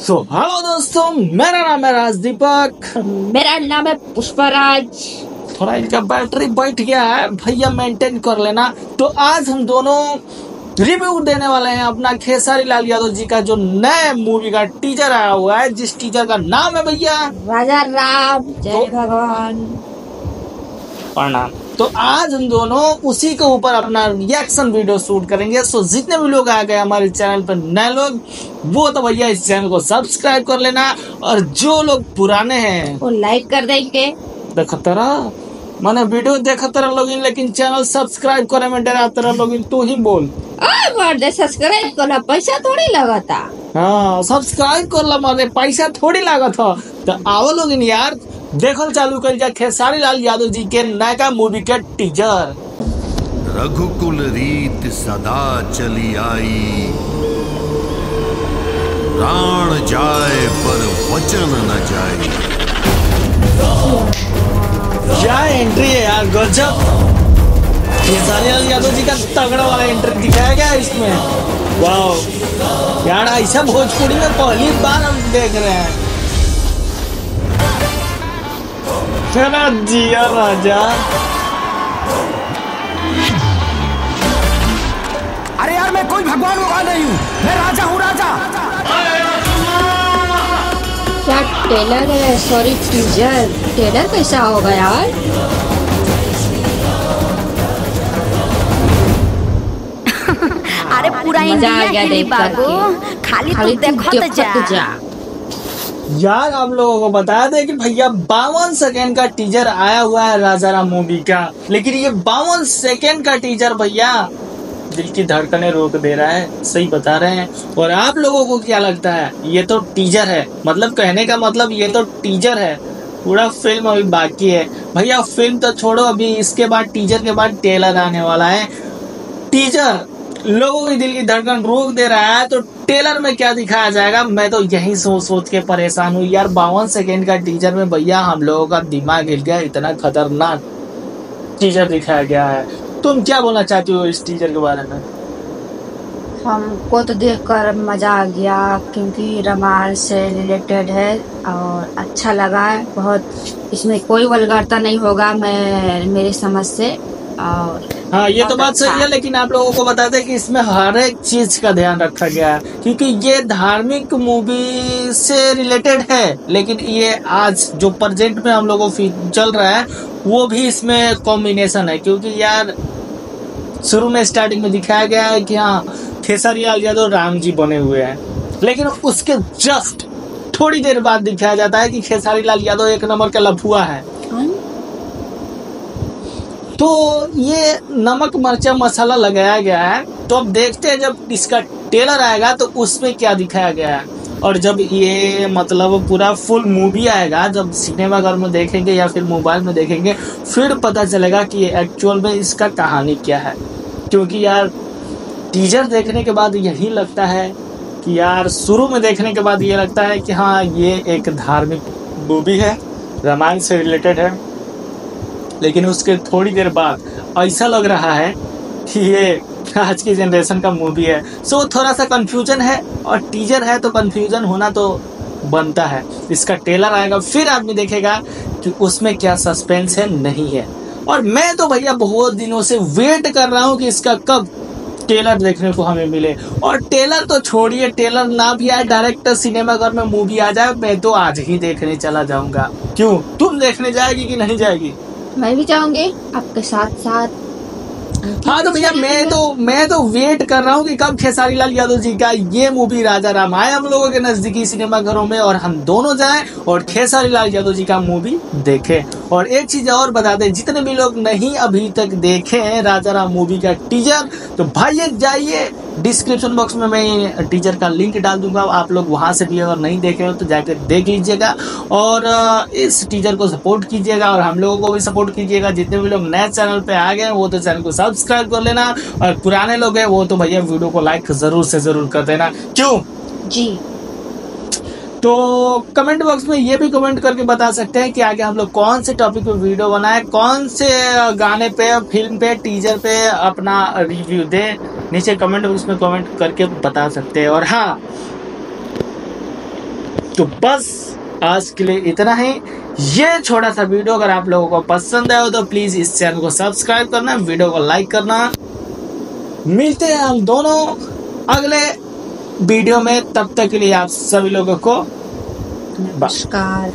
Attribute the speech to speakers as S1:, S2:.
S1: Hello दोस्तों, मेरा नाम है राज दीपक।
S2: मेरा नाम है पुष्पराज।
S1: थोड़ा इनका बैटरी बैठ गया है भैया, मेंटेन कर लेना। तो आज हम दोनों रिव्यू देने वाले हैं अपना खेसारी लाल यादव जी का जो नए मूवी का टीजर आया हुआ है, जिस टीजर का नाम है भैया
S2: राजा राम जय भगवान
S1: प्रणाम। तो आज हम दोनों उसी के ऊपर अपना रिएक्शन वीडियो शूट करेंगे। सो जितने भी लोग आ गए हमारे चैनल पर नए लोग, वो तो भैया इस चैनल को सब्सक्राइब कर लेना, और जो लोग पुराने हैं
S2: वो लाइक कर देंगे।
S1: देखतरा मैंने वीडियो देखतरा लोगिन, लेकिन चैनल सब्सक्राइब करे में डरातरा लोगिन। तू ही बोल।
S2: मर्दे सब्सक्राइब करना पैसा थोड़ी लगता।
S1: हाँ, सब्सक्राइब कर ला मर्दे, पैसा थोड़ी लागत हो। तो आओ लोगिन यार, देखल चालू कर जा खेसारी लाल यादव जी के नया मूवी के टीजर।
S3: रघुकुल रीत सदा चली आई, प्राण जाए पर वचन न जाए।
S1: क्या एंट्री है यार, गजब। खेसारी लाल यादव जी का तगड़ा वाला एंट्री दिखाया गया है इसमें। वाह यार, ऐसा भोजपुरी में पहली बार हम देख रहे हैं। चला जिया राजा।
S4: अरे यार, मैं कोई भगवान भगवान नहीं हूँ, मैं राजा हूँ, राजा।
S2: क्या टेलर है, सॉरी टीजर। टेलर कैसा होगा यार?
S5: अरे पूरा
S2: मजा आ गया देख
S5: बाबू, खाली तू देखत जा।
S1: यार आप लोगों को बता दें कि भैया 52 सेकेंड का टीजर आया हुआ है राजा राम मूवी का, लेकिन ये 52 सेकेंड का टीजर भैया दिल की धड़कनें रोक दे रहा है। सही बता रहे हैं। और आप लोगों को क्या लगता है? ये तो टीजर है, मतलब कहने का मतलब ये तो टीजर है, पूरा फिल्म अभी बाकी है। भैया फिल्म तो छोड़ो, अभी इसके बाद टीजर के बाद ट्रेलर आने वाला है। टीजर लोगों की दिल की धड़कन रोक दे रहा है, तो ट्रेलर में क्या दिखाया जाएगा, मैं तो यही सोच सोच के परेशान हूँ यार। 52 सेकेंड का टीजर में भैया हम लोगों का दिमाग हिल गया, इतना खतरनाक टीजर दिखाया गया है। तुम क्या बोलना चाहती हो इस टीजर के बारे में?
S2: हमको तो देखकर मजा आ गया, क्योंकि रामायण से रिलेटेड है और अच्छा लगा है बहुत। इसमें कोई वल्गरता नहीं होगा मेरी समझ से। और
S1: हाँ, ये तो बात सही है, लेकिन आप लोगों को बता दें कि इसमें हर एक चीज का ध्यान रखा गया है, क्योंकि ये धार्मिक मूवी से रिलेटेड है, लेकिन ये आज जो प्रेजेंट में हम लोगों को चल रहा है वो भी इसमें कॉम्बिनेशन है। क्योंकि यार शुरू में स्टार्टिंग में दिखाया गया है कि हाँ खेसारी लाल यादव राम जी बने हुए हैं, लेकिन उसके जस्ट थोड़ी देर बाद दिखाया जाता है कि खेसारी लाल यादव एक नंबर का लफुआ है। तो ये नमक मर्चा मसाला लगाया गया है। तो अब देखते हैं जब इसका ट्रेलर आएगा तो उसमें क्या दिखाया गया है, और जब ये मतलब पूरा फुल मूवी आएगा, जब सिनेमा घर में देखेंगे या फिर मोबाइल में देखेंगे, फिर पता चलेगा कि एक्चुअल में इसका कहानी क्या है। क्योंकि यार टीजर देखने के बाद यही लगता है कि यार, शुरू में देखने के बाद ये लगता है कि हाँ ये एक धार्मिक मूवी है, रामायण से रिलेटेड है, लेकिन उसके थोड़ी देर बाद ऐसा लग रहा है कि ये आज की जनरेशन का मूवी है। सो थोड़ा सा कंफ्यूजन है, और टीजर है तो कंफ्यूजन होना तो बनता है। इसका ट्रेलर आएगा फिर आदमी देखेगा कि उसमें क्या सस्पेंस है, नहीं है। और मैं तो भैया बहुत दिनों से वेट कर रहा हूँ कि इसका कब ट्रेलर देखने को हमें मिले। और ट्रेलर तो छोड़िए, ट्रेलर ना भी आए, डायरेक्ट सिनेमा घर में मूवी आ जाए, मैं तो आज ही देखने चला जाऊंगा। क्यों, तुम देखने जाएगी कि नहीं जाएगी?
S2: मैं भी जाऊंगी आपके साथ साथ।
S1: हाँ तो भैया मैं तो वेट कर रहा हूँ कि कब खेसारी लाल यादव जी का ये मूवी राजा राम आए हम लोगों के नजदीकी सिनेमा घरों में, और हम दोनों जाएं और खेसारी लाल यादव जी का मूवी देखें। और एक चीज और बता दें, जितने भी लोग नहीं अभी तक देखे हैं राजा राम मूवी का टीजर, तो भाई जाइए, डिस्क्रिप्शन बॉक्स में मैं टीजर का लिंक डाल दूंगा, आप लोग वहां से भी अगर नहीं देखे हो तो जाकर देख लीजिएगा, और इस टीजर को सपोर्ट कीजिएगा, और हम लोगों को भी सपोर्ट कीजिएगा। जितने भी लोग नए चैनल पे आ गए वो तो चैनल को सब्सक्राइब कर लेना, और पुराने लोग हैं वो तो भैया वीडियो को लाइक जरूर से जरूर कर देना। क्यों
S2: जी।
S1: तो कमेंट बॉक्स में ये भी कमेंट करके बता सकते हैं कि आगे हम लोग कौन से टॉपिक पे वीडियो बनाए, कौन से गाने पे, फिल्म पे, टीजर पे अपना रिव्यू दे। नीचे कमेंट बॉक्स में कमेंट करके बता सकते हैं। और हाँ, तो बस आज के लिए इतना ही। ये छोटा सा वीडियो अगर आप लोगों को पसंद आया हो तो प्लीज इस चैनल को सब्सक्राइब करना, वीडियो को लाइक करना। मिलते हैं हम दोनों अगले वीडियो में, तब तक के लिए आप सभी लोगों को
S2: नमस्कार।